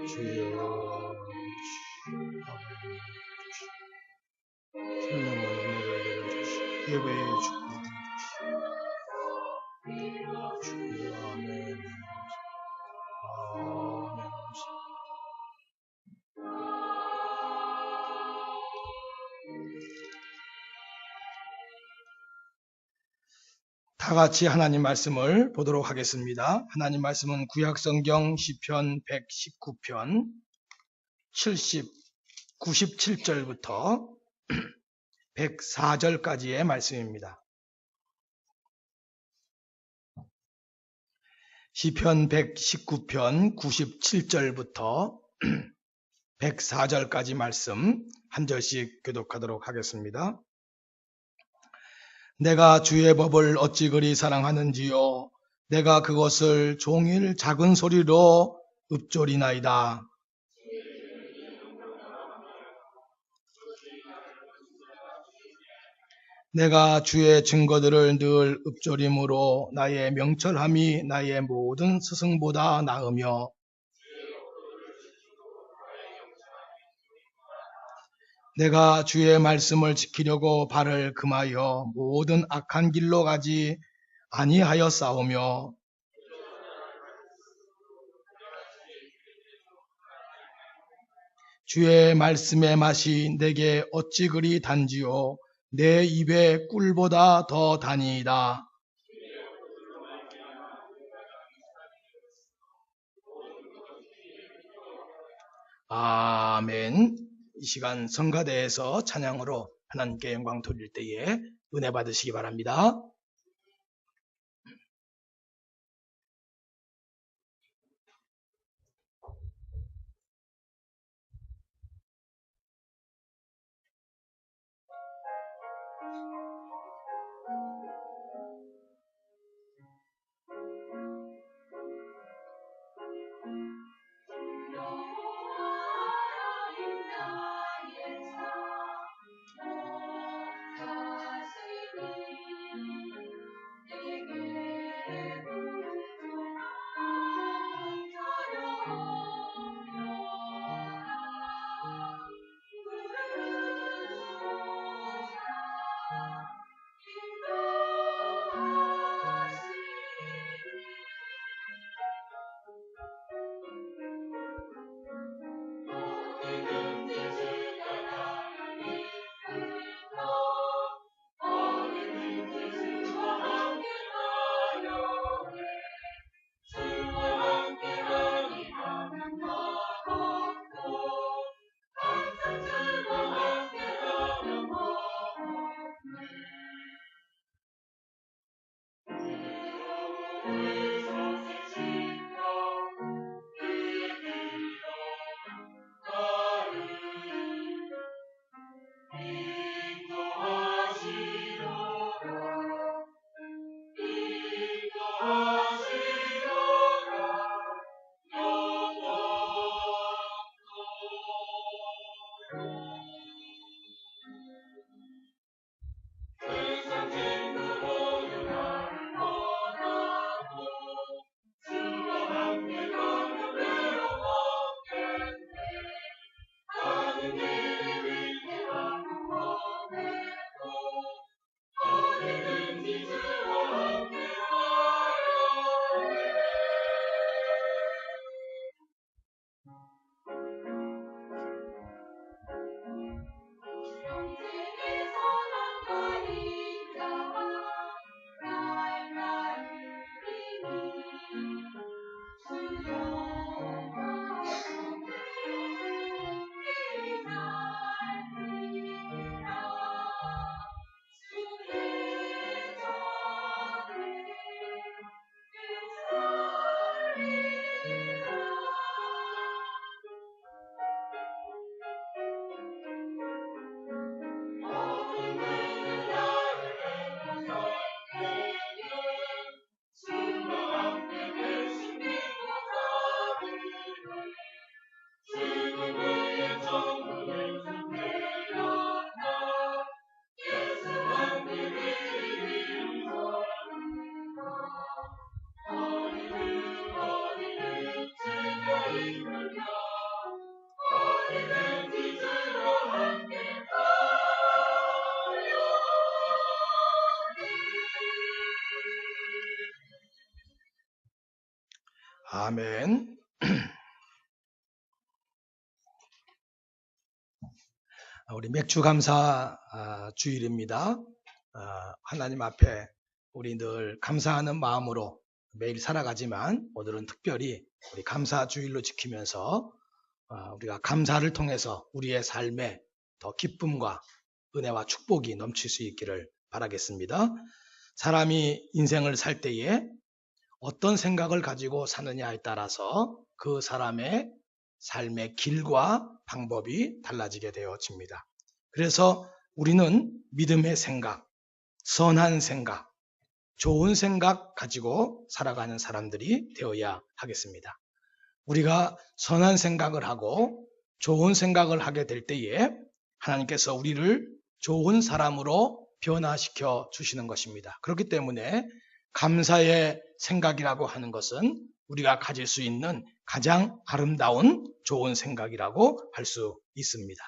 주여 성령의 은혜를 내려주시고 예배의 축복을 주시고 주여 아멘. 아멘. 다 같이 하나님 말씀을 보도록 하겠습니다. 하나님 말씀은 구약성경 시편 119편 97절부터 104절까지의 말씀입니다. 시편 119편 97절부터 104절까지 말씀 한 절씩 교독하도록 하겠습니다. 내가 주의 법을 어찌 그리 사랑하는지요. 내가 그것을 종일 작은 소리로 읊조리나이다. 내가 주의 증거들을 늘 읊조림으로 나의 명철함이 나의 모든 스승보다 나으며 내가 주의 말씀을 지키려고 발을 금하여 모든 악한 길로 가지 아니하였사오며 주의 말씀의 맛이 내게 어찌 그리 단지요. 내 입에 꿀보다 더 다니이다. 아멘. 이 시간 성가대에서 찬양으로 하나님께 영광 돌릴 때에 은혜 받으시기 바랍니다. 아멘. 우리 맥주 감사 주일입니다. 하나님 앞에 우리 늘 감사하는 마음으로 매일 살아가지만 오늘은 특별히 우리 감사 주일로 지키면서 우리가 감사를 통해서 우리의 삶에 더 기쁨과 은혜와 축복이 넘칠 수 있기를 바라겠습니다. 사람이 인생을 살 때에 어떤 생각을 가지고 사느냐에 따라서 그 사람의 삶의 길과 방법이 달라지게 되어집니다. 그래서 우리는 믿음의 생각, 선한 생각, 좋은 생각 가지고 살아가는 사람들이 되어야 하겠습니다. 우리가 선한 생각을 하고 좋은 생각을 하게 될 때에 하나님께서 우리를 좋은 사람으로 변화시켜 주시는 것입니다. 그렇기 때문에 감사의 생각이라고 하는 것은 우리가 가질 수 있는 가장 아름다운 좋은 생각이라고 할 수 있습니다.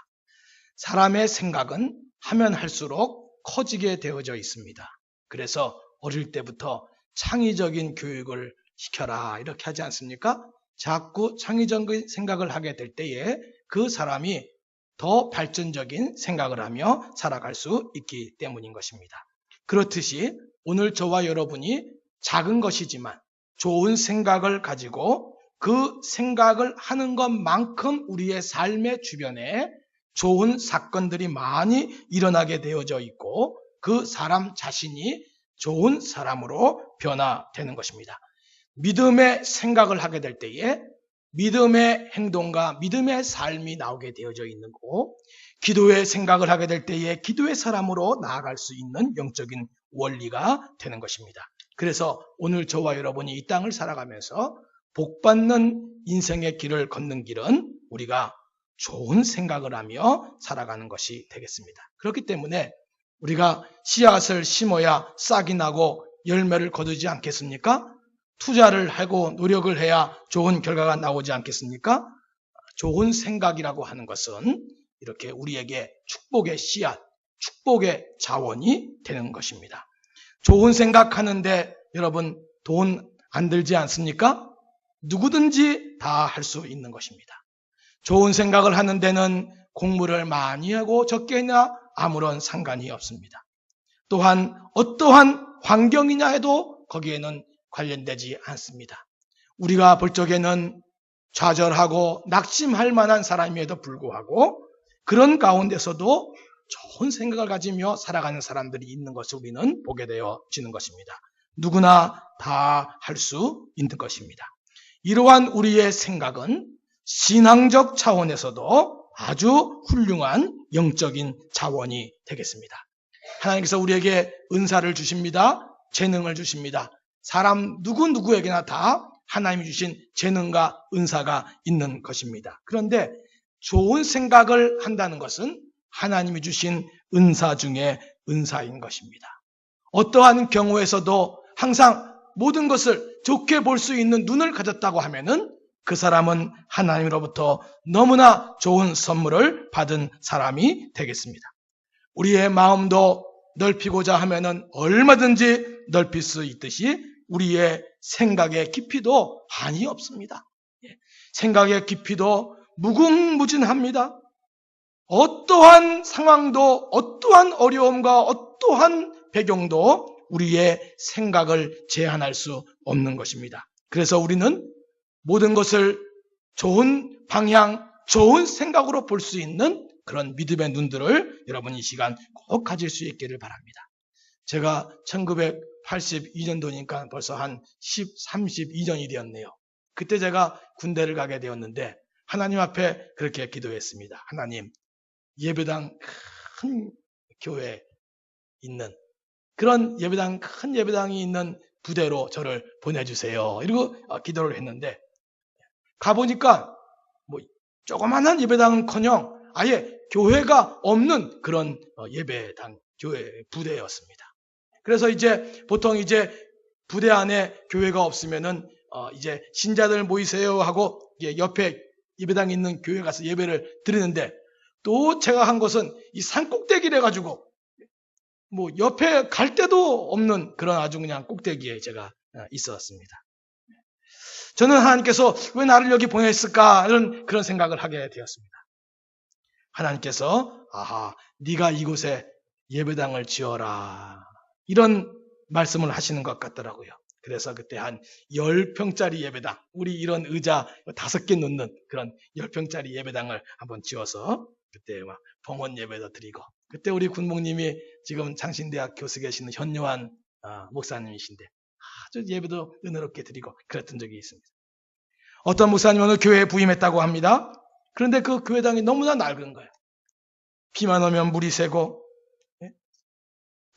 사람의 생각은 하면 할수록 커지게 되어져 있습니다. 그래서 어릴 때부터 창의적인 교육을 시켜라 이렇게 하지 않습니까? 자꾸 창의적인 생각을 하게 될 때에 그 사람이 더 발전적인 생각을 하며 살아갈 수 있기 때문인 것입니다. 그렇듯이 오늘 저와 여러분이 작은 것이지만 좋은 생각을 가지고 그 생각을 하는 것만큼 우리의 삶의 주변에 좋은 사건들이 많이 일어나게 되어져 있고 그 사람 자신이 좋은 사람으로 변화되는 것입니다. 믿음의 생각을 하게 될 때에 믿음의 행동과 믿음의 삶이 나오게 되어져 있는 거고 기도의 생각을 하게 될 때에 기도의 사람으로 나아갈 수 있는 영적인 원리가 되는 것입니다. 그래서 오늘 저와 여러분이 이 땅을 살아가면서 복받는 인생의 길을 걷는 길은 우리가 좋은 생각을 하며 살아가는 것이 되겠습니다. 그렇기 때문에 우리가 씨앗을 심어야 싹이 나고 열매를 거두지 않겠습니까? 투자를 하고 노력을 해야 좋은 결과가 나오지 않겠습니까? 좋은 생각이라고 하는 것은 이렇게 우리에게 축복의 씨앗, 축복의 자원이 되는 것입니다. 좋은 생각하는데 여러분 돈 안 들지 않습니까? 누구든지 다 할 수 있는 것입니다. 좋은 생각을 하는 데는 공부를 많이 하고 적게 했냐 아무런 상관이 없습니다. 또한 어떠한 환경이냐 해도 거기에는 관련되지 않습니다. 우리가 볼 적에는 좌절하고 낙심할 만한 사람임에도 불구하고 그런 가운데서도 좋은 생각을 가지며 살아가는 사람들이 있는 것을 우리는 보게 되어지는 것입니다. 누구나 다 할 수 있는 것입니다. 이러한 우리의 생각은 신앙적 차원에서도 아주 훌륭한 영적인 자원이 되겠습니다. 하나님께서 우리에게 은사를 주십니다. 재능을 주십니다. 사람 누구에게나 다 하나님이 주신 재능과 은사가 있는 것입니다. 그런데 좋은 생각을 한다는 것은 하나님이 주신 은사 중에 은사인 것입니다. 어떠한 경우에서도 항상 모든 것을 좋게 볼 수 있는 눈을 가졌다고 하면은 그 사람은 하나님으로부터 너무나 좋은 선물을 받은 사람이 되겠습니다. 우리의 마음도 넓히고자 하면은 얼마든지 넓힐 수 있듯이 우리의 생각의 깊이도 한이 없습니다. 생각의 깊이도 무궁무진합니다. 어떠한 상황도 어떠한 어려움과 어떠한 배경도 우리의 생각을 제한할 수 없는 것입니다. 그래서 우리는 모든 것을 좋은 방향, 좋은 생각으로 볼 수 있는 그런 믿음의 눈들을 여러분 이 시간 꼭 가질 수 있기를 바랍니다. 제가 1982년도니까 벌써 한 32년이 되었네요. 그때 제가 군대를 가게 되었는데 하나님 앞에 그렇게 기도했습니다. 하나님, 예배당 큰 교회에 있는 그런 예배당, 큰 예배당이 있는 부대로 저를 보내주세요. 이러고 기도를 했는데 가보니까 뭐 조그만한 예배당은커녕 아예 교회가 없는 그런 예배당 교회 부대였습니다. 그래서 이제 보통 이제 부대 안에 교회가 없으면은 이제 신자들 모이세요 하고 옆에 예배당에 있는 교회 가서 예배를 드리는데 또 제가 한 것은 이 산꼭대기래 가지고 뭐 옆에 갈 데도 없는 그런 아주 그냥 꼭대기에 제가 있었습니다. 저는 하나님께서 왜 나를 여기 보냈을까? 이런 그런 생각을 하게 되었습니다. 하나님께서 네가 이곳에 예배당을 지어라. 이런 말씀을 하시는 것 같더라고요. 그래서 그때 한 10평짜리 예배당, 우리 이런 의자 5개 놓는 그런 10평짜리 예배당을 한번 지어서 그때 막 봉헌 예배도 드리고, 그때 우리 군목님이 지금 장신대학 교수 계시는 현요한 목사님이신데 아주 예배도 은혜롭게 드리고 그랬던 적이 있습니다. 어떤 목사님은 오늘 교회에 부임했다고 합니다. 그런데 그 교회당이 너무나 낡은 거예요. 비만 오면 물이 새고,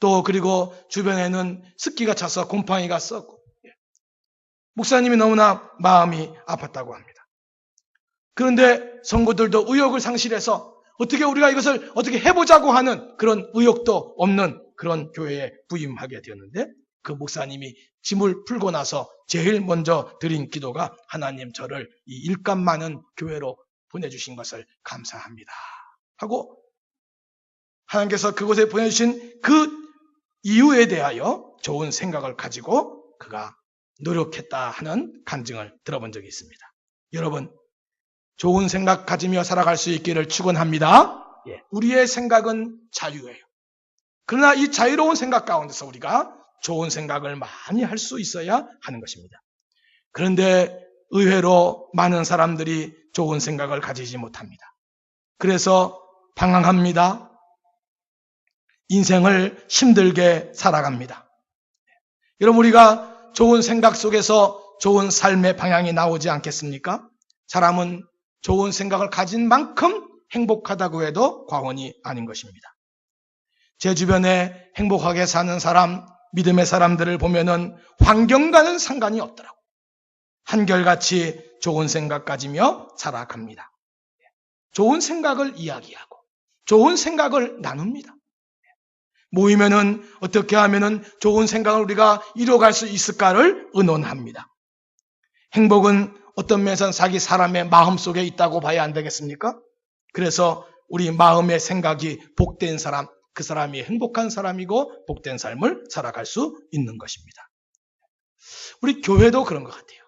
또 그리고 주변에는 습기가 차서 곰팡이가 썩고, 목사님이 너무나 마음이 아팠다고 합니다. 그런데 성도들도 의욕을 상실해서 어떻게 우리가 이것을 어떻게 해보자고 하는 그런 의욕도 없는 그런 교회에 부임하게 되었는데, 그 목사님이 짐을 풀고 나서 제일 먼저 드린 기도가 하나님 저를 이 일감 많은 교회로 보내주신 것을 감사합니다 하고, 하나님께서 그곳에 보내주신 그 이유에 대하여 좋은 생각을 가지고 그가 노력했다 하는 간증을 들어본 적이 있습니다. 여러분, 좋은 생각 가지며 살아갈 수 있기를 축원합니다. 우리의 생각은 자유예요. 그러나 이 자유로운 생각 가운데서 우리가 좋은 생각을 많이 할 수 있어야 하는 것입니다. 그런데 의외로 많은 사람들이 좋은 생각을 가지지 못합니다. 그래서 방황합니다. 인생을 힘들게 살아갑니다. 여러분, 우리가 좋은 생각 속에서 좋은 삶의 방향이 나오지 않겠습니까? 사람은 좋은 생각을 가진 만큼 행복하다고 해도 과언이 아닌 것입니다. 제 주변에 행복하게 사는 사람, 믿음의 사람들을 보면은 환경과는 상관이 없더라고. 한결같이 좋은 생각 가지며 살아갑니다. 좋은 생각을 이야기하고 좋은 생각을 나눕니다. 모이면은 어떻게 하면은 좋은 생각을 우리가 이뤄갈 수 있을까를 의논합니다. 행복은 어떤 면에서는 자기 사람의 마음속에 있다고 봐야 안 되겠습니까? 그래서 우리 마음의 생각이 복된 사람, 그 사람이 행복한 사람이고 복된 삶을 살아갈 수 있는 것입니다. 우리 교회도 그런 것 같아요.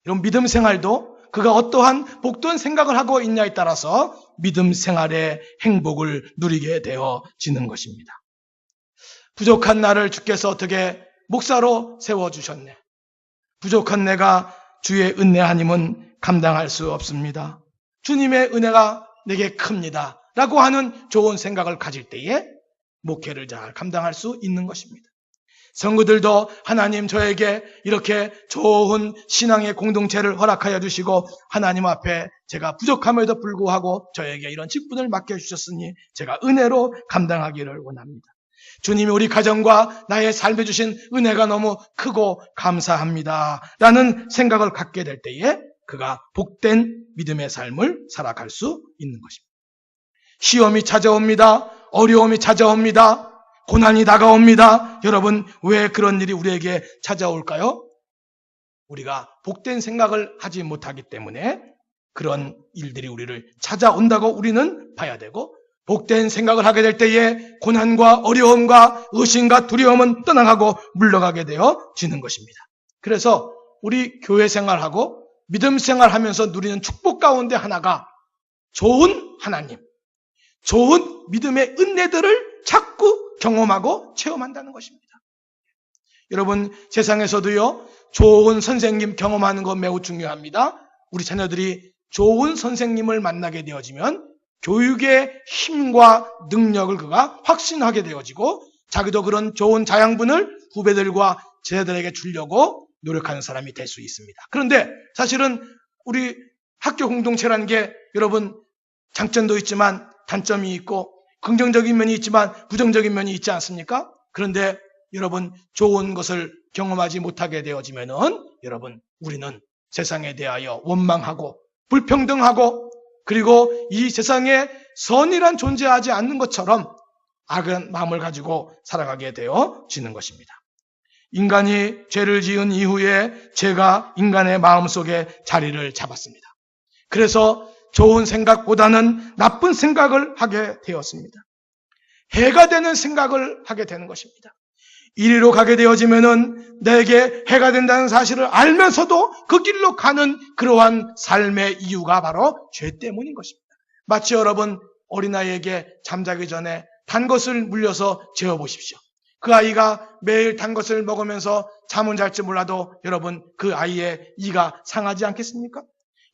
이런 믿음 생활도 그가 어떠한 복된 생각을 하고 있냐에 따라서 믿음 생활의 행복을 누리게 되어지는 것입니다. 부족한 나를 주께서 어떻게 목사로 세워주셨네. 부족한 내가 주의 은혜 아님은 감당할 수 없습니다. 주님의 은혜가 내게 큽니다 라고 하는 좋은 생각을 가질 때에 목회를 잘 감당할 수 있는 것입니다. 성도들도 하나님 저에게 이렇게 좋은 신앙의 공동체를 허락하여 주시고 하나님 앞에 제가 부족함에도 불구하고 저에게 이런 직분을 맡겨주셨으니 제가 은혜로 감당하기를 원합니다. 주님이 우리 가정과 나의 삶에 주신 은혜가 너무 크고 감사합니다 라는 생각을 갖게 될 때에 그가 복된 믿음의 삶을 살아갈 수 있는 것입니다. 시험이 찾아옵니다. 어려움이 찾아옵니다. 고난이 다가옵니다. 여러분, 왜 그런 일이 우리에게 찾아올까요? 우리가 복된 생각을 하지 못하기 때문에 그런 일들이 우리를 찾아온다고 우리는 봐야 되고, 복된 생각을 하게 될 때에 고난과 어려움과 의심과 두려움은 떠나가고 물러가게 되어지는 것입니다. 그래서 우리 교회 생활하고 믿음 생활하면서 누리는 축복 가운데 하나가 좋은 하나님, 좋은 믿음의 은혜들을 자꾸 경험하고 체험한다는 것입니다. 여러분, 세상에서도요, 좋은 선생님 경험하는 거 매우 중요합니다. 우리 자녀들이 좋은 선생님을 만나게 되어지면 교육의 힘과 능력을 그가 확신하게 되어지고 자기도 그런 좋은 자양분을 후배들과 제자들에게 주려고 노력하는 사람이 될 수 있습니다. 그런데 사실은 우리 학교 공동체라는 게 여러분 장점도 있지만 단점이 있고 긍정적인 면이 있지만 부정적인 면이 있지 않습니까? 그런데 여러분 좋은 것을 경험하지 못하게 되어지면은 여러분 우리는 세상에 대하여 원망하고 불평등하고 그리고 이 세상에 선이란 존재하지 않는 것처럼 악한 마음을 가지고 살아가게 되어지는 것입니다. 인간이 죄를 지은 이후에 죄가 인간의 마음속에 자리를 잡았습니다. 그래서 좋은 생각보다는 나쁜 생각을 하게 되었습니다. 해가 되는 생각을 하게 되는 것입니다. 이리로 가게 되어지면은 내게 해가 된다는 사실을 알면서도 그 길로 가는 그러한 삶의 이유가 바로 죄 때문인 것입니다. 마치 여러분 어린아이에게 잠자기 전에 단 것을 물려서 재워보십시오. 그 아이가 매일 단 것을 먹으면서 잠은 잘지 몰라도 여러분 그 아이의 이가 상하지 않겠습니까?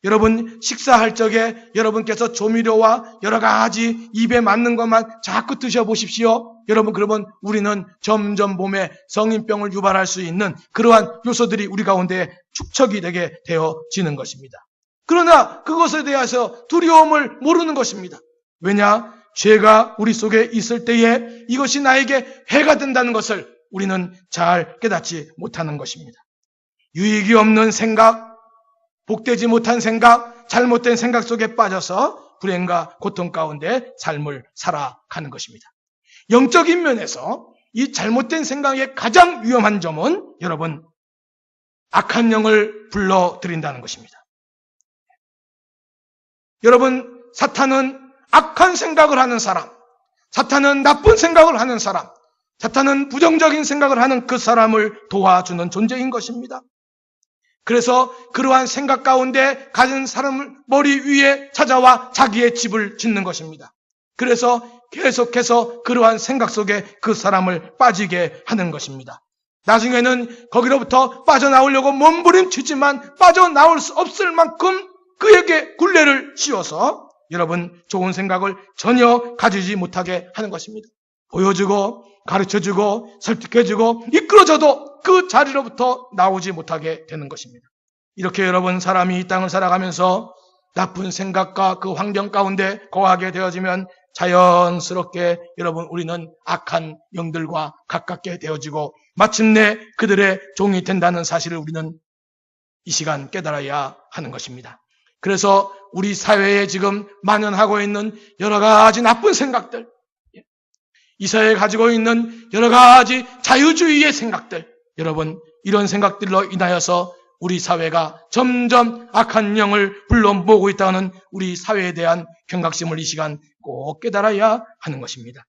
여러분 식사할 적에 여러분께서 조미료와 여러 가지 입에 맞는 것만 자꾸 드셔보십시오. 여러분 그러면 우리는 점점 몸에 성인병을 유발할 수 있는 그러한 요소들이 우리 가운데 축적이 되게 되어지는 것입니다. 그러나 그것에 대해서 두려움을 모르는 것입니다. 왜냐? 죄가 우리 속에 있을 때에 이것이 나에게 해가 된다는 것을 우리는 잘 깨닫지 못하는 것입니다. 유익이 없는 생각, 복되지 못한 생각, 잘못된 생각 속에 빠져서 불행과 고통 가운데 삶을 살아가는 것입니다. 영적인 면에서 이 잘못된 생각의 가장 위험한 점은 여러분 악한 영을 불러들인다는 것입니다. 여러분 사탄은 악한 생각을 하는 사람, 사탄은 나쁜 생각을 하는 사람, 사탄은 부정적인 생각을 하는 그 사람을 도와주는 존재인 것입니다. 그래서 그러한 생각 가운데 가진 사람을 머리 위에 찾아와 자기의 집을 짓는 것입니다. 그래서 계속해서 그러한 생각 속에 그 사람을 빠지게 하는 것입니다. 나중에는 거기로부터 빠져나오려고 몸부림치지만 빠져나올 수 없을 만큼 그에게 굴레를 씌워서 여러분 좋은 생각을 전혀 가지지 못하게 하는 것입니다. 보여주고 가르쳐주고 설득해주고 이끌어줘도 그 자리로부터 나오지 못하게 되는 것입니다. 이렇게 여러분 사람이 이 땅을 살아가면서 나쁜 생각과 그 환경 가운데 거하게 되어지면 자연스럽게 여러분 우리는 악한 영들과 가깝게 되어지고 마침내 그들의 종이 된다는 사실을 우리는 이 시간 깨달아야 하는 것입니다. 그래서 우리 사회에 지금 만연하고 있는 여러 가지 나쁜 생각들, 이 사회에 가지고 있는 여러 가지 자유주의의 생각들, 여러분 이런 생각들로 인하여서 우리 사회가 점점 악한 영을 불러 모으고 있다는 우리 사회에 대한 경각심을 이 시간 꼭 깨달아야 하는 것입니다.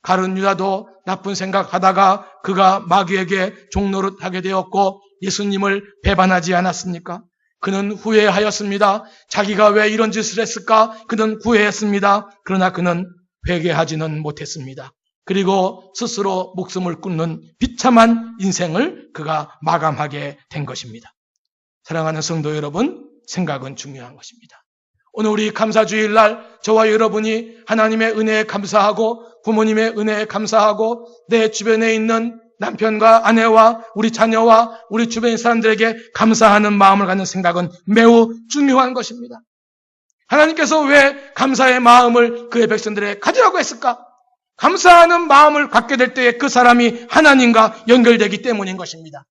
가룟 유다도 나쁜 생각하다가 그가 마귀에게 종노릇하게 되었고 예수님을 배반하지 않았습니까? 그는 후회하였습니다. 자기가 왜 이런 짓을 했을까? 그는 후회했습니다. 그러나 그는 회개하지는 못했습니다. 그리고 스스로 목숨을 끊는 비참한 인생을 그가 마감하게 된 것입니다. 사랑하는 성도 여러분, 생각은 중요한 것입니다. 오늘 우리 감사주일날 저와 여러분이 하나님의 은혜에 감사하고 부모님의 은혜에 감사하고 내 주변에 있는 남편과 아내와 우리 자녀와 우리 주변 사람들에게 감사하는 마음을 갖는 생각은 매우 중요한 것입니다. 하나님께서 왜 감사의 마음을 그의 백성들에게 가지라고 했을까? 감사하는 마음을 갖게 될 때에 그 사람이 하나님과 연결되기 때문인 것입니다.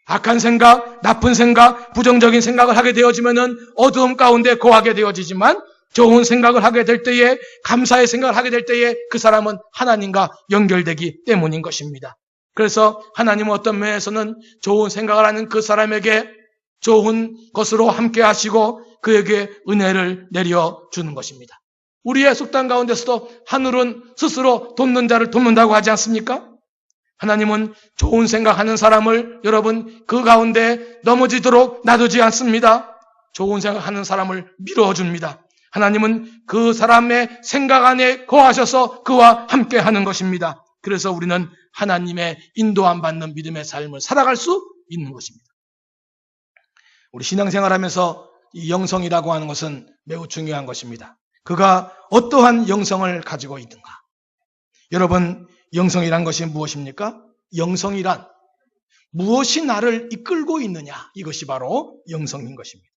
악한 생각, 나쁜 생각, 부정적인 생각을 하게 되어지면은 어두움 가운데 거하게 되어지지만 좋은 생각을 하게 될 때에 감사의 생각을 하게 될 때에 그 사람은 하나님과 연결되기 때문인 것입니다. 그래서 하나님은 어떤 면에서는 좋은 생각을 하는 그 사람에게 좋은 것으로 함께 하시고 그에게 은혜를 내려주는 것입니다. 우리의 속담 가운데서도 하늘은 스스로 돕는 자를 돕는다고 하지 않습니까? 하나님은 좋은 생각하는 사람을 여러분 그 가운데 넘어지도록 놔두지 않습니다. 좋은 생각하는 사람을 밀어줍니다. 하나님은 그 사람의 생각 안에 거하셔서 그와 함께 하는 것입니다. 그래서 우리는 하나님의 인도함 받는 믿음의 삶을 살아갈 수 있는 것입니다. 우리 신앙생활하면서 이 영성이라고 하는 것은 매우 중요한 것입니다. 그가 어떠한 영성을 가지고 있는가? 여러분, 영성이란 것이 무엇입니까? 영성이란 무엇이 나를 이끌고 있느냐? 이것이 바로 영성인 것입니다.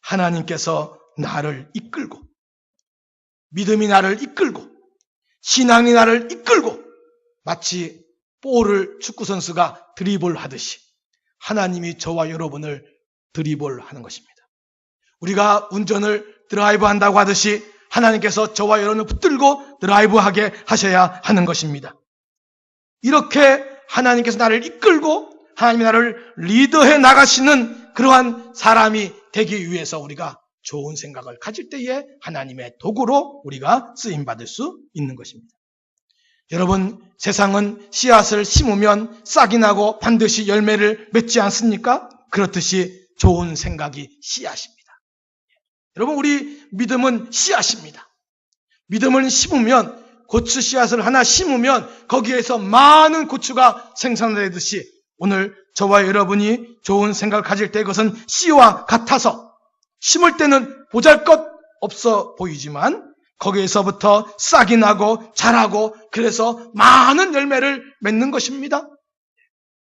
하나님께서 나를 이끌고, 믿음이 나를 이끌고, 신앙이 나를 이끌고, 마치 볼을 축구선수가 드리블 하듯이 하나님이 저와 여러분을 드리블 하는 것입니다. 우리가 운전을 드라이브 한다고 하듯이 하나님께서 저와 여러분을 붙들고 드라이브하게 하셔야 하는 것입니다. 이렇게 하나님께서 나를 이끌고 하나님이 나를 리더해 나가시는 그러한 사람이 되기 위해서 우리가 좋은 생각을 가질 때에 하나님의 도구로 우리가 쓰임받을 수 있는 것입니다. 여러분, 세상은 씨앗을 심으면 싹이 나고 반드시 열매를 맺지 않습니까? 그렇듯이 좋은 생각이 씨앗입니다. 여러분, 우리 믿음은 씨앗입니다. 믿음을 심으면, 고추 씨앗을 하나 심으면 거기에서 많은 고추가 생산되듯이 오늘 저와 여러분이 좋은 생각을 가질 때 그것은 씨와 같아서 심을 때는 보잘것없어 보이지만 거기에서부터 싹이 나고 자라고 그래서 많은 열매를 맺는 것입니다.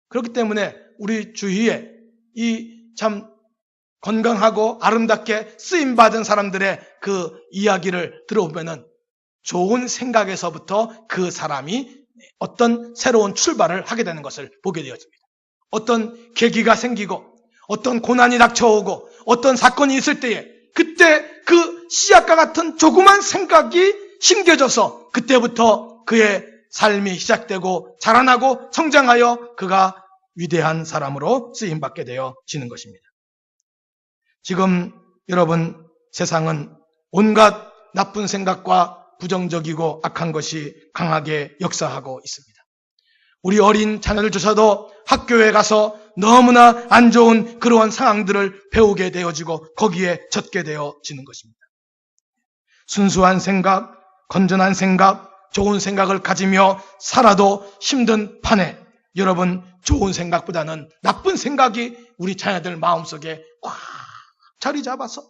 그렇기 때문에 우리 주위에 이 참 건강하고 아름답게 쓰임받은 사람들의 그 이야기를 들어보면은 좋은 생각에서부터 그 사람이 어떤 새로운 출발을 하게 되는 것을 보게 되어집니다. 어떤 계기가 생기고 어떤 고난이 닥쳐오고 어떤 사건이 있을 때에 그때 그 씨앗과 같은 조그만 생각이 심겨져서 그때부터 그의 삶이 시작되고 자라나고 성장하여 그가 위대한 사람으로 쓰임받게 되어지는 것입니다. 지금 여러분, 세상은 온갖 나쁜 생각과 부정적이고 악한 것이 강하게 역사하고 있습니다. 우리 어린 자녀들조차도 학교에 가서 너무나 안 좋은 그러한 상황들을 배우게 되어지고 거기에 젖게 되어지는 것입니다. 순수한 생각, 건전한 생각, 좋은 생각을 가지며 살아도 힘든 판에 여러분, 좋은 생각보다는 나쁜 생각이 우리 자녀들 마음속에 꽉 자리 잡아서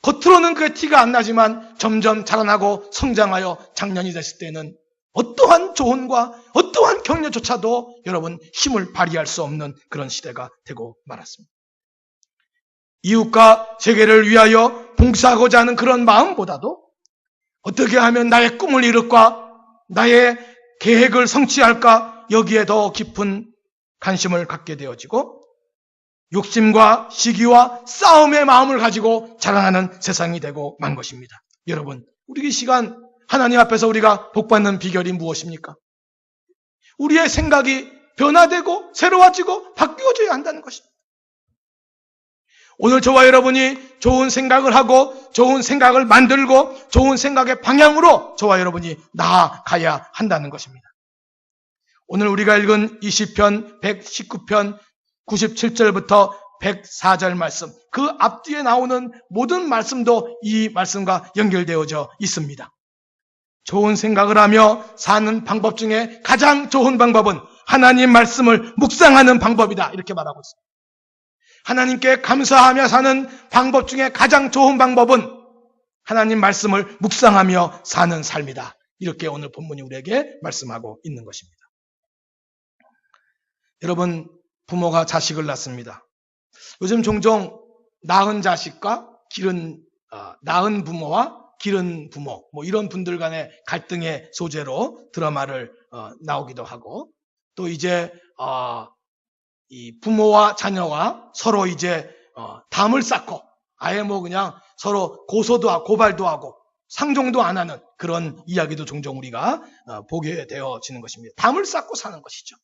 겉으로는 그게 티가 안 나지만 점점 자라나고 성장하여 장년이 됐을 때는 어떠한 조언과 어떠한 격려조차도 여러분 힘을 발휘할 수 없는 그런 시대가 되고 말았습니다. 이웃과 세계를 위하여 봉사하고자 하는 그런 마음보다도 어떻게 하면 나의 꿈을 이룰까, 나의 계획을 성취할까, 여기에 더 깊은 관심을 갖게 되어지고 욕심과 시기와 싸움의 마음을 가지고 자라나는 세상이 되고 만 것입니다. 여러분, 우리 이 시간 하나님 앞에서 우리가 복받는 비결이 무엇입니까? 우리의 생각이 변화되고 새로워지고 바뀌어져야 한다는 것입니다. 오늘 저와 여러분이 좋은 생각을 하고 좋은 생각을 만들고 좋은 생각의 방향으로 저와 여러분이 나아가야 한다는 것입니다. 오늘 우리가 읽은 20편, 119편, 97절부터 104절 말씀, 그 앞뒤에 나오는 모든 말씀도 이 말씀과 연결되어져 있습니다. 좋은 생각을 하며 사는 방법 중에 가장 좋은 방법은 하나님 말씀을 묵상하는 방법이다, 이렇게 말하고 있습니다. 하나님께 감사하며 사는 방법 중에 가장 좋은 방법은 하나님 말씀을 묵상하며 사는 삶이다, 이렇게 오늘 본문이 우리에게 말씀하고 있는 것입니다. 여러분, 부모가 자식을 낳습니다. 요즘 종종 낳은 자식과 낳은 부모와 기른 부모, 이런 분들 간의 갈등의 소재로 드라마를 나오기도 하고, 또 이제 이 부모와 자녀가 서로 이제 담을 쌓고 아예 그냥 서로 고소도 하고 고발도 하고 상종도 안 하는 그런 이야기도 종종 우리가 보게 되어지는 것입니다. 담을 쌓고 사는 것이죠.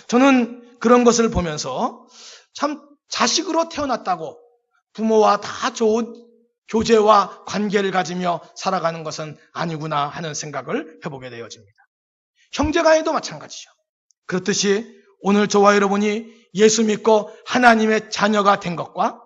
저는 그런 것을 보면서 참 자식으로 태어났다고 부모와 다 좋은 교제와 관계를 가지며 살아가는 것은 아니구나 하는 생각을 해보게 되어집니다. 형제간에도 마찬가지죠. 그렇듯이 오늘 저와 여러분이 예수 믿고 하나님의 자녀가 된 것과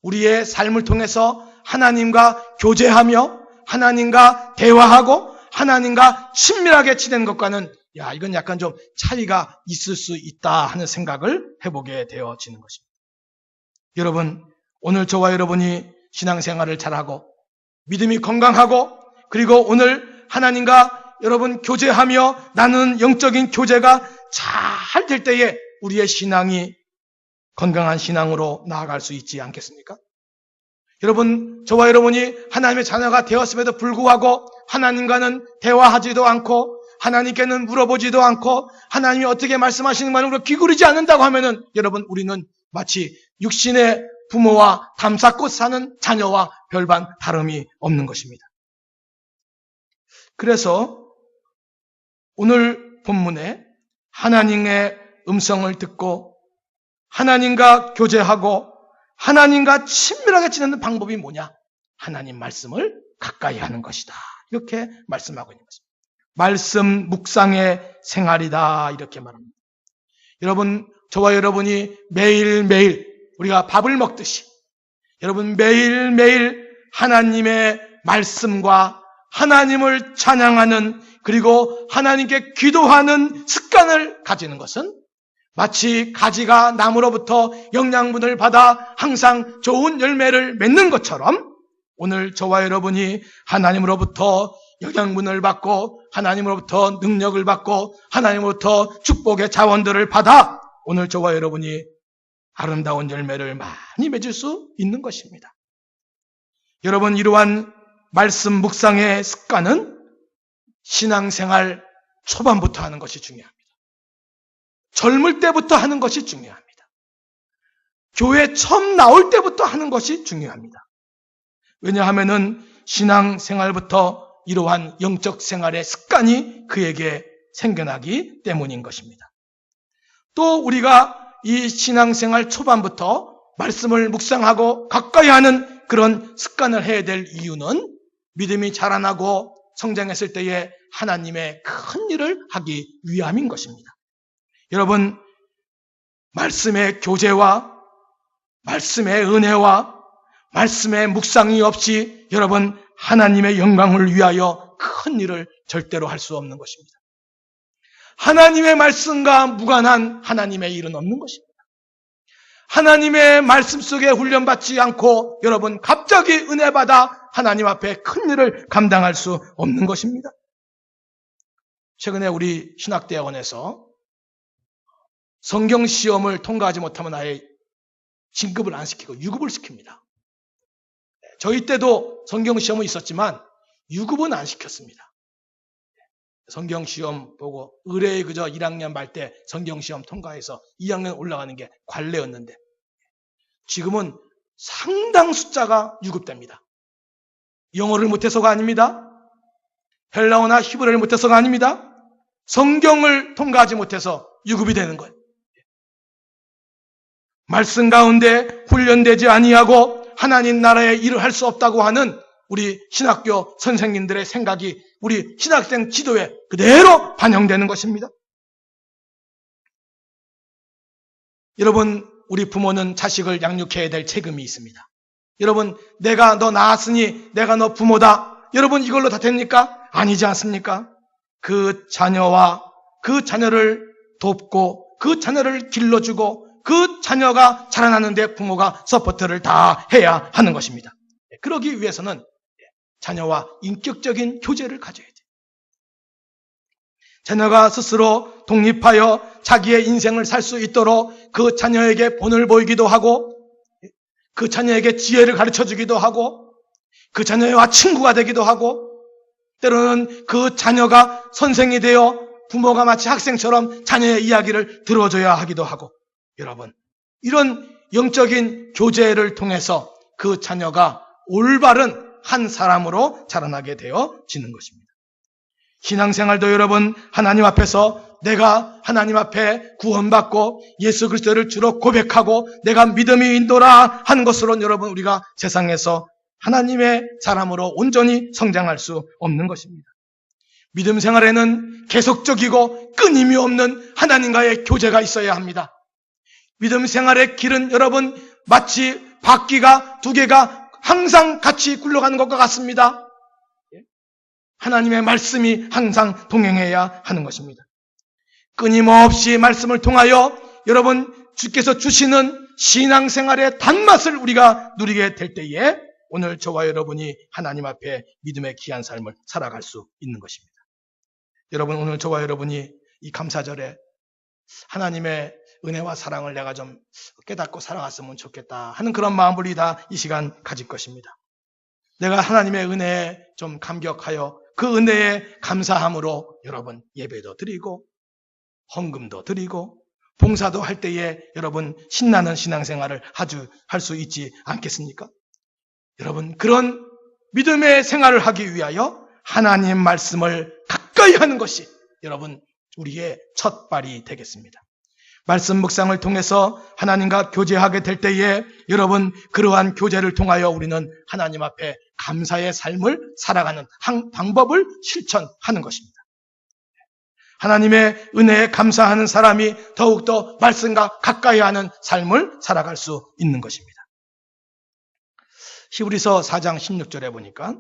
우리의 삶을 통해서 하나님과 교제하며 하나님과 대화하고 하나님과 친밀하게 지내는 것과는 이건 약간 좀 차이가 있을 수 있다 하는 생각을 해보게 되어지는 것입니다. 여러분, 오늘 저와 여러분이 신앙생활을 잘하고 믿음이 건강하고 그리고 오늘 하나님과 여러분 교제하며 나누는 영적인 교제가 잘 될 때에 우리의 신앙이 건강한 신앙으로 나아갈 수 있지 않겠습니까? 여러분, 저와 여러분이 하나님의 자녀가 되었음에도 불구하고 하나님과는 대화하지도 않고 하나님께는 물어보지도 않고 하나님이 어떻게 말씀하시는 말을 우리가 귀 기울이지 않는다고 하면은 여러분, 우리는 마치 육신의 부모와 담 쌓고 사는 자녀와 별반 다름이 없는 것입니다. 그래서 오늘 본문에 하나님의 음성을 듣고 하나님과 교제하고 하나님과 친밀하게 지내는 방법이 뭐냐? 하나님 말씀을 가까이 하는 것이다, 이렇게 말씀하고 있는 것입니다. 말씀 묵상의 생활이다 이렇게 말합니다. 여러분, 저와 여러분이 매일매일 우리가 밥을 먹듯이 여러분 매일매일 하나님의 말씀과 하나님을 찬양하는 그리고 하나님께 기도하는 습관을 가지는 것은 마치 가지가 나무로부터 영양분을 받아 항상 좋은 열매를 맺는 것처럼 오늘 저와 여러분이 하나님으로부터 영양분을 받고 하나님으로부터 능력을 받고 하나님으로부터 축복의 자원들을 받아 오늘 저와 여러분이 아름다운 열매를 많이 맺을 수 있는 것입니다. 여러분, 이러한 말씀 묵상의 습관은 신앙생활 초반부터 하는 것이 중요합니다. 젊을 때부터 하는 것이 중요합니다. 교회 처음 나올 때부터 하는 것이 중요합니다. 왜냐하면은 신앙생활부터 이러한 영적 생활의 습관이 그에게 생겨나기 때문인 것입니다. 또 우리가 이 신앙생활 초반부터 말씀을 묵상하고 가까이 하는 그런 습관을 해야 될 이유는 믿음이 자라나고 성장했을 때에 하나님의 큰 일을 하기 위함인 것입니다. 여러분, 말씀의 교제와 말씀의 은혜와 말씀의 묵상이 없이 여러분 하나님의 영광을 위하여 큰 일을 절대로 할 수 없는 것입니다. 하나님의 말씀과 무관한 하나님의 일은 없는 것입니다. 하나님의 말씀 속에 훈련받지 않고 여러분 갑자기 은혜 받아 하나님 앞에 큰 일을 감당할 수 없는 것입니다. 최근에 우리 신학대학원에서 성경 시험을 통과하지 못하면 아예 진급을 안 시키고 유급을 시킵니다. 저희 때도 성경 시험은 있었지만 유급은 안 시켰습니다. 성경 시험 보고 의뢰에 그저 1학년 말 때 성경 시험 통과해서 2학년 올라가는 게 관례였는데 지금은 상당 숫자가 유급됩니다. 영어를 못해서가 아닙니다. 헬라어나 히브리어를 못해서가 아닙니다. 성경을 통과하지 못해서 유급이 되는 거예요. 말씀 가운데 훈련되지 아니하고 하나님 나라의 일을 할 수 없다고 하는 우리 신학교 선생님들의 생각이 우리 신학생 지도에 그대로 반영되는 것입니다. 여러분, 우리 부모는 자식을 양육해야 될 책임이 있습니다. 여러분, 내가 너 낳았으니 내가 너 부모다. 여러분, 이걸로 다 됩니까? 아니지 않습니까? 그 자녀와 그 자녀를 돕고 그 자녀를 길러주고 그 자녀가 자라나는데 부모가 서포트를 다 해야 하는 것입니다. 그러기 위해서는 자녀와 인격적인 교제를 가져야 돼요. 자녀가 스스로 독립하여 자기의 인생을 살 수 있도록 그 자녀에게 본을 보이기도 하고 그 자녀에게 지혜를 가르쳐주기도 하고 그 자녀와 친구가 되기도 하고 때로는 그 자녀가 선생이 되어 부모가 마치 학생처럼 자녀의 이야기를 들어줘야 하기도 하고 여러분, 이런 영적인 교제를 통해서 그 자녀가 올바른 한 사람으로 자라나게 되어지는 것입니다. 신앙생활도 여러분 하나님 앞에서 내가 하나님 앞에 구원받고 예수 그리스도를 주로 고백하고 내가 믿음이 인도라 하는 것으로 여러분 우리가 세상에서 하나님의 사람으로 온전히 성장할 수 없는 것입니다. 믿음 생활에는 계속적이고 끊임이 없는 하나님과의 교제가 있어야 합니다. 믿음 생활의 길은 여러분 마치 바퀴가 두 개가 항상 같이 굴러가는 것과 같습니다. 하나님의 말씀이 항상 동행해야 하는 것입니다. 끊임없이 말씀을 통하여 여러분 주께서 주시는 신앙생활의 단맛을 우리가 누리게 될 때에 오늘 저와 여러분이 하나님 앞에 믿음의 귀한 삶을 살아갈 수 있는 것입니다. 여러분 오늘 저와 여러분이 이 감사절에 하나님의 은혜와 사랑을 내가 좀 깨닫고 살아갔으면 좋겠다 하는 그런 마음을 우리 다 이 시간 가질 것입니다. 내가 하나님의 은혜에 좀 감격하여 그 은혜에 감사함으로 여러분 예배도 드리고 헌금도 드리고 봉사도 할 때에 여러분 신나는 신앙생활을 할 수 있지 않겠습니까? 여러분 그런 믿음의 생활을 하기 위하여 하나님 말씀을 가까이 하는 것이 여러분 우리의 첫 발이 되겠습니다. 말씀 묵상을 통해서 하나님과 교제하게 될 때에 여러분 그러한 교제를 통하여 우리는 하나님 앞에 감사의 삶을 살아가는 방법을 실천하는 것입니다. 하나님의 은혜에 감사하는 사람이 더욱더 말씀과 가까이 하는 삶을 살아갈 수 있는 것입니다. 히브리서 4장 16절에 보니까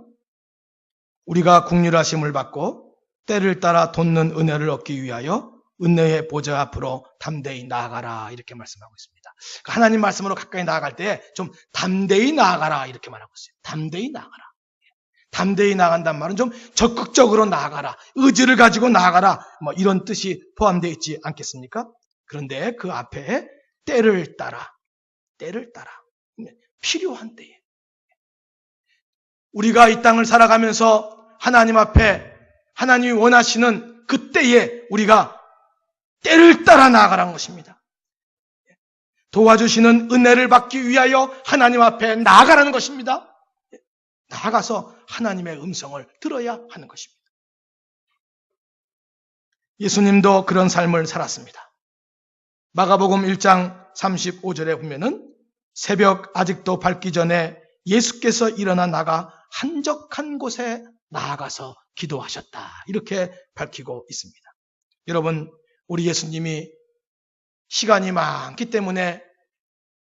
우리가 긍휼하심을 받고 때를 따라 돋는 은혜를 얻기 위하여 은혜의 보좌 앞으로 담대히 나아가라 이렇게 말씀하고 있습니다. 하나님 말씀으로 가까이 나아갈 때 좀 담대히 나아가라 이렇게 말하고 있어요. 담대히 나아가라. 담대히 나아간다는 말은 좀 적극적으로 나아가라. 의지를 가지고 나아가라. 뭐 이런 뜻이 포함되어 있지 않겠습니까? 그런데 그 앞에 때를 따라 필요한 때에 우리가 이 땅을 살아가면서 하나님 앞에 하나님이 원하시는 그 때에 우리가 때를 따라 나아가라는 것입니다. 도와주시는 은혜를 받기 위하여 하나님 앞에 나아가라는 것입니다. 나아가서 하나님의 음성을 들어야 하는 것입니다. 예수님도 그런 삶을 살았습니다. 마가복음 1장 35절에 보면은 새벽 아직도 밝기 전에 예수께서 일어나 나가 한적한 곳에 나아가서 기도하셨다. 이렇게 밝히고 있습니다. 여러분, 우리 예수님이 시간이 많기 때문에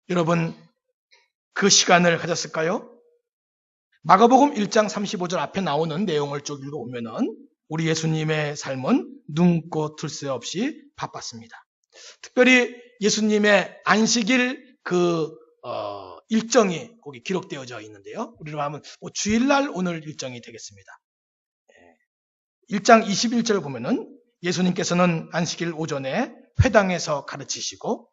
여러분 그 시간을 가졌을까요? 마가복음 1장 35절 앞에 나오는 내용을 쭉 읽어보면은 우리 예수님의 삶은 눈꽃 틀 새 없이 바빴습니다. 특별히 예수님의 안식일 일정이 거기 기록되어져 있는데요. 우리로 하면 주일날 오늘 일정이 되겠습니다. 1장 21절을 보면은 예수님께서는 안식일 오전에 회당에서 가르치시고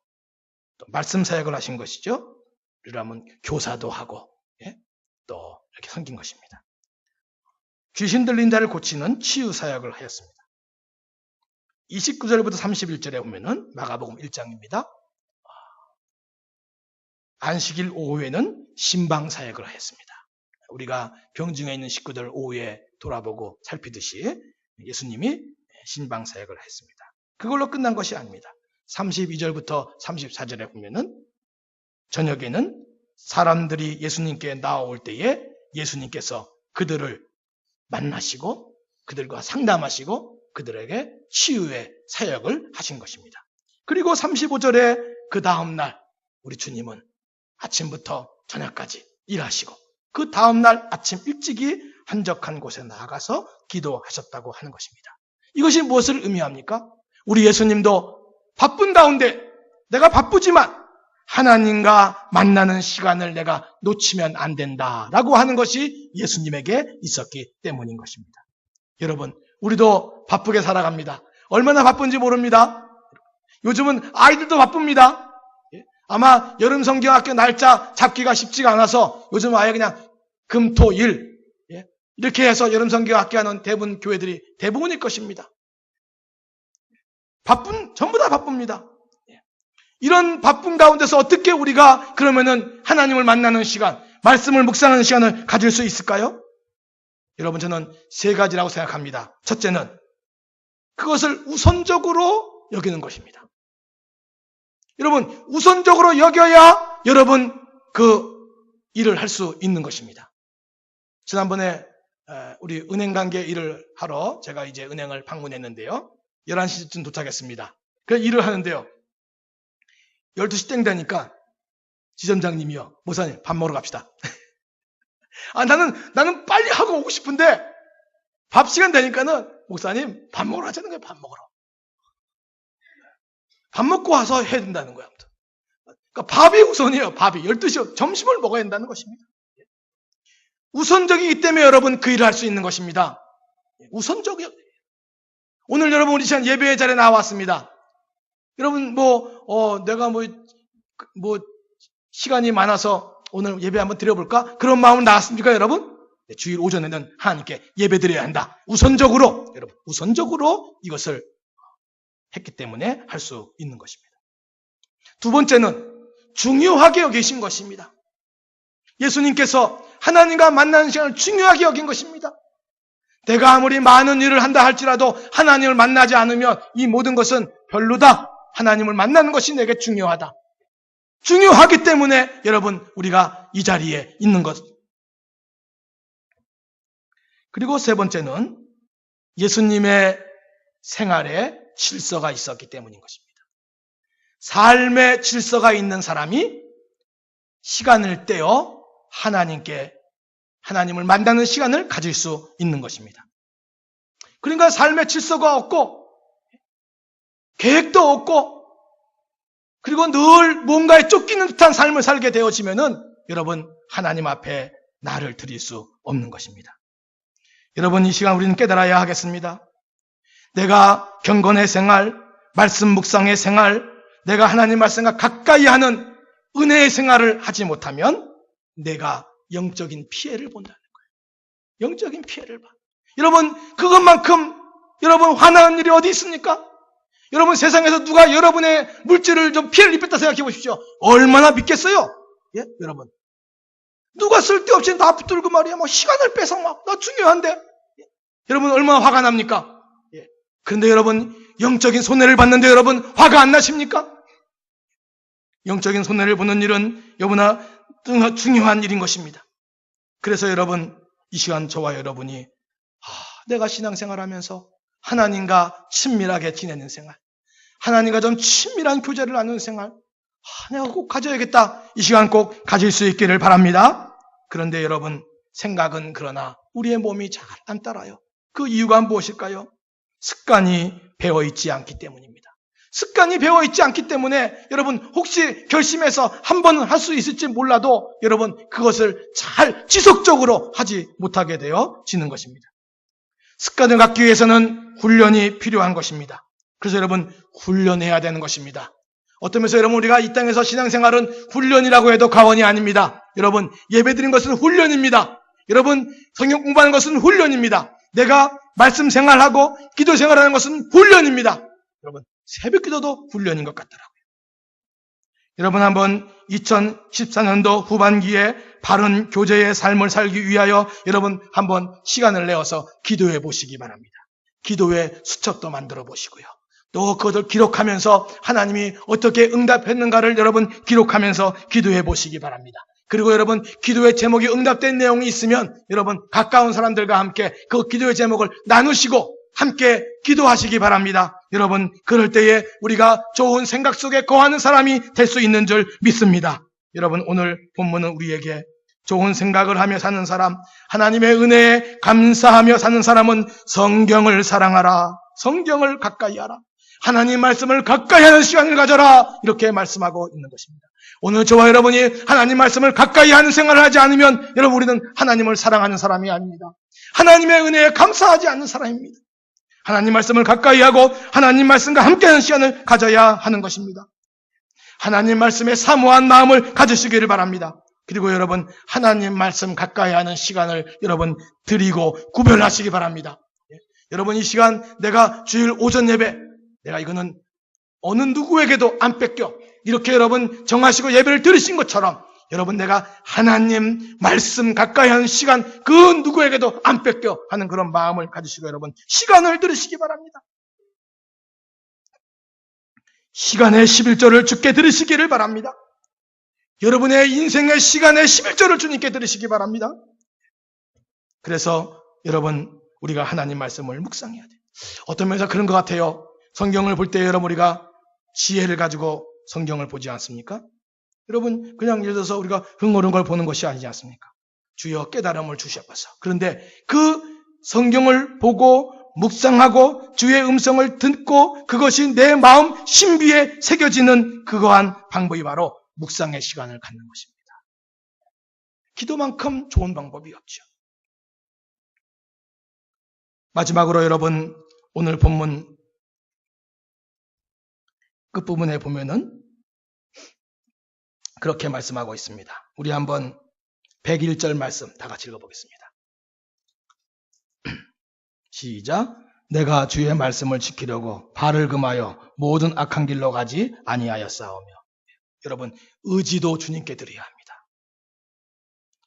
또 말씀 사역을 하신 것이죠. 우리로 하면 교사도 하고 또 이렇게 섬긴 것입니다. 귀신 들린 자를 고치는 치유 사역을 하였습니다. 29절부터 31절에 보면은 마가복음 1장입니다. 안식일 오후에는 신방 사역을 하였습니다. 우리가 병중에 있는 식구들 오후에 돌아보고 살피듯이 예수님이 신방 사역을 했습니다. 그걸로 끝난 것이 아닙니다. 32절부터 34절에 보면은 저녁에는 사람들이 예수님께 나올 때에 예수님께서 그들을 만나시고 그들과 상담하시고 그들에게 치유의 사역을 하신 것입니다. 그리고 35절에 그 다음날 우리 주님은 아침부터 저녁까지 일하시고 그 다음날 아침 일찍이 한적한 곳에 나가서 기도하셨다고 하는 것입니다. 이것이 무엇을 의미합니까? 우리 예수님도 바쁜 가운데 내가 바쁘지만 하나님과 만나는 시간을 내가 놓치면 안 된다라고 하는 것이 예수님에게 있었기 때문인 것입니다. 여러분, 우리도 바쁘게 살아갑니다. 얼마나 바쁜지 모릅니다. 요즘은 아이들도 바쁩니다. 아마 여름 성경학교 날짜 잡기가 쉽지가 않아서 요즘 아예 그냥 금, 토, 일 이렇게 해서 여름 성경학교 하는 대부분 교회들이 대부분일 것입니다. 전부 다 바쁩니다. 이런 바쁜 가운데서 어떻게 우리가 그러면은 하나님을 만나는 시간, 말씀을 묵상하는 시간을 가질 수 있을까요? 여러분, 저는 세 가지라고 생각합니다. 첫째는 그것을 우선적으로 여기는 것입니다. 여러분, 우선적으로 여겨야 여러분 그 일을 할 수 있는 것입니다. 지난번에 우리 은행관계 일을 하러 제가 이제 은행을 방문했는데요. 11시쯤 도착했습니다. 그래서 일을 하는데요. 12시 땡 되니까 지점장님이요. 목사님, 밥 먹으러 갑시다. 나는 빨리 하고 오고 싶은데 밥 시간 되니까는 목사님, 밥 먹으러 하자는 거예요. 밥 먹으러. 밥 먹고 와서 해야 된다는 거예요. 아무튼. 그러니까 밥이 우선이에요. 밥이. 12시 점심을 먹어야 된다는 것입니다. 우선적이기 때문에 여러분 그 일을 할 수 있는 것입니다. 우선적이요. 오늘 여러분 우리 시간 예배의 자리에 나왔습니다. 여러분 내가 시간이 많아서 오늘 예배 한번 드려볼까? 그런 마음으로 나왔습니까, 여러분? 주일 오전에는 하나님께 예배 드려야 한다. 우선적으로 여러분 우선적으로 이것을 했기 때문에 할 수 있는 것입니다. 두 번째는 중요하게 여기신 것입니다. 예수님께서 하나님과 만나는 시간을 중요하게 여긴 것입니다. 내가 아무리 많은 일을 한다 할지라도 하나님을 만나지 않으면 이 모든 것은 별로다. 하나님을 만나는 것이 내게 중요하다. 중요하기 때문에 여러분 우리가 이 자리에 있는 것. 그리고 세 번째는 예수님의 생활에 질서가 있었기 때문인 것입니다. 삶의 질서가 있는 사람이 시간을 떼어 하나님을 만나는 시간을 가질 수 있는 것입니다. 그러니까 삶의 질서가 없고 계획도 없고 그리고 늘 뭔가에 쫓기는 듯한 삶을 살게 되어지면은 여러분 하나님 앞에 나를 드릴 수 없는 것입니다. 여러분 이 시간 우리는 깨달아야 하겠습니다. 내가 경건의 생활, 말씀 묵상의 생활, 내가 하나님 말씀과 가까이 하는 은혜의 생활을 하지 못하면 내가 영적인 피해를 본다는 거예요. 영적인 피해를 봐. 여러분 그것만큼 여러분 화나는 일이 어디 있습니까? 여러분 세상에서 누가 여러분의 물질을 좀 피해를 입혔다 생각해 보십시오. 얼마나 믿겠어요? 예? 여러분 누가 쓸데없이 나 붙들고 말이야 시간을 뺏어 나 중요한데 여러분 얼마나 화가 납니까? 예. 그런데 여러분 영적인 손해를 받는데 여러분 화가 안 나십니까? 영적인 손해를 보는 일은 너무나 중요한 일인 것입니다. 그래서 여러분 이 시간 저와 여러분이 내가 신앙생활하면서 하나님과 친밀하게 지내는 생활, 하나님과 좀 친밀한 교제를 나누는 생활, 내가 꼭 가져야겠다. 이 시간 꼭 가질 수 있기를 바랍니다. 그런데 여러분 생각은 그러나 우리의 몸이 잘 안 따라요. 그 이유가 무엇일까요? 습관이 배어있지 않기 때문입니다. 습관이 배어있지 않기 때문에 여러분 혹시 결심해서 한 번은 할 수 있을지 몰라도 여러분 그것을 잘 지속적으로 하지 못하게 되어지는 것입니다. 습관을 갖기 위해서는 훈련이 필요한 것입니다. 그래서 여러분 훈련해야 되는 것입니다. 어떤 면에서 여러분 우리가 이 땅에서 신앙생활은 훈련이라고 해도 과언이 아닙니다. 여러분 예배드리는 것은 훈련입니다. 여러분 성경 공부하는 것은 훈련입니다. 내가 말씀 생활하고 기도 생활하는 것은 훈련입니다. 여러분 새벽 기도도 훈련인 것 같더라고요. 여러분 한번 2014년도 후반기에 바른 교제의 삶을 살기 위하여 여러분 한번 시간을 내어서 기도해 보시기 바랍니다. 기도의 수첩도 만들어 보시고요. 또 그것을 기록하면서 하나님이 어떻게 응답했는가를 여러분 기록하면서 기도해 보시기 바랍니다. 그리고 여러분 기도의 제목이 응답된 내용이 있으면 여러분 가까운 사람들과 함께 그 기도의 제목을 나누시고 함께 기도하시기 바랍니다. 여러분 그럴 때에 우리가 좋은 생각 속에 거하는 사람이 될 수 있는 줄 믿습니다. 여러분 오늘 본문은 우리에게 좋은 생각을 하며 사는 사람, 하나님의 은혜에 감사하며 사는 사람은 성경을 사랑하라, 성경을 가까이 하라, 하나님 말씀을 가까이 하는 시간을 가져라, 이렇게 말씀하고 있는 것입니다. 오늘 저와 여러분이 하나님 말씀을 가까이 하는 생활을 하지 않으면 여러분 우리는 하나님을 사랑하는 사람이 아닙니다. 하나님의 은혜에 감사하지 않는 사람입니다. 하나님 말씀을 가까이 하고 하나님 말씀과 함께하는 시간을 가져야 하는 것입니다. 하나님 말씀에 사모한 마음을 가지시기를 바랍니다. 그리고 여러분 하나님 말씀 가까이 하는 시간을 여러분 드리고 구별하시기 바랍니다. 여러분 이 시간 내가 주일 오전 예배 내가 이거는 어느 누구에게도 안 뺏겨 이렇게 여러분 정하시고 예배를 드리신 것처럼 여러분 내가 하나님 말씀 가까이 하는 시간 그 누구에게도 안 뺏겨 하는 그런 마음을 가지시고 여러분 시간을 들으시기 바랍니다. 시간의 11조를 주께 들으시기를 바랍니다. 여러분의 인생의 시간의 11조를 주님께 들으시기 바랍니다. 그래서 여러분 우리가 하나님 말씀을 묵상해야 돼요. 어떤 면에서 그런 것 같아요. 성경을 볼 때 여러분 우리가 지혜를 가지고 성경을 보지 않습니까? 여러분 그냥 예를 들어서 우리가 흥얼흥얼 걸 보는 것이 아니지 않습니까? 주여 깨달음을 주셔서. 그런데 그 성경을 보고 묵상하고 주의 음성을 듣고 그것이 내 마음 신비에 새겨지는 그러한 방법이 바로 묵상의 시간을 갖는 것입니다. 기도만큼 좋은 방법이 없죠. 마지막으로 여러분 오늘 본문 끝부분에 보면은 그렇게 말씀하고 있습니다. 우리 한번 101절 말씀 다 같이 읽어보겠습니다. 시작. 내가 주의 말씀을 지키려고 발을 금하여 모든 악한 길로 가지 아니하였사오며. 여러분 의지도 주님께 드려야 합니다.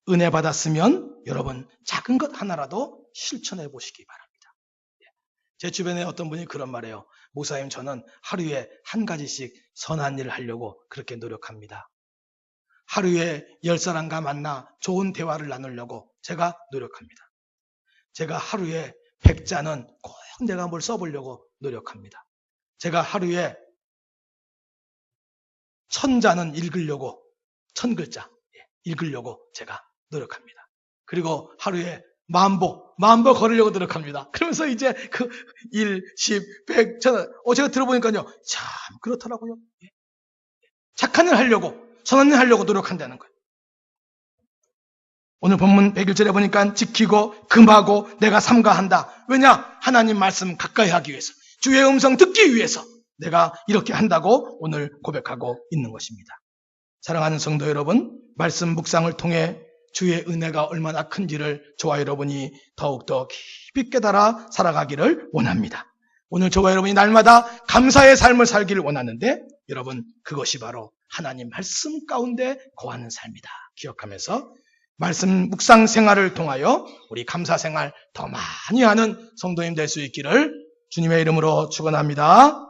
은혜 받았으면 여러분 작은 것 하나라도 실천해 보시기 바랍니다. 제 주변에 어떤 분이 그런 말이에요. 목사님 저는 하루에 한 가지씩 선한 일을 하려고 그렇게 노력합니다. 하루에 10사람과 만나 좋은 대화를 나누려고 제가 노력합니다. 제가 하루에 100자는 꼭 내가 뭘 써보려고 노력합니다. 제가 하루에 1000자는 읽으려고, 1000글자 읽으려고 제가 노력합니다. 그리고 하루에 10,000보 걸으려고 노력합니다. 그러면서 이제 그 1, 10, 100, 1000, 제가 들어보니까요, 참 그렇더라고요. 착한 일 하려고, 선한 일 하려고 노력한다는 거예요. 오늘 본문 101절에 보니까 지키고 금하고 내가 삼가한다. 왜냐? 하나님 말씀 가까이 하기 위해서, 주의 음성 듣기 위해서 내가 이렇게 한다고 오늘 고백하고 있는 것입니다. 사랑하는 성도 여러분, 말씀 묵상을 통해 주의 은혜가 얼마나 큰지를 저와 여러분이 더욱더 깊이 깨달아 살아가기를 원합니다. 오늘 저와 여러분이 날마다 감사의 삶을 살기를 원하는데, 여러분, 그것이 바로 하나님 말씀 가운데 거하는 삶이다 기억하면서 말씀 묵상 생활을 통하여 우리 감사 생활 더 많이 하는 성도님 될 수 있기를 주님의 이름으로 축원합니다.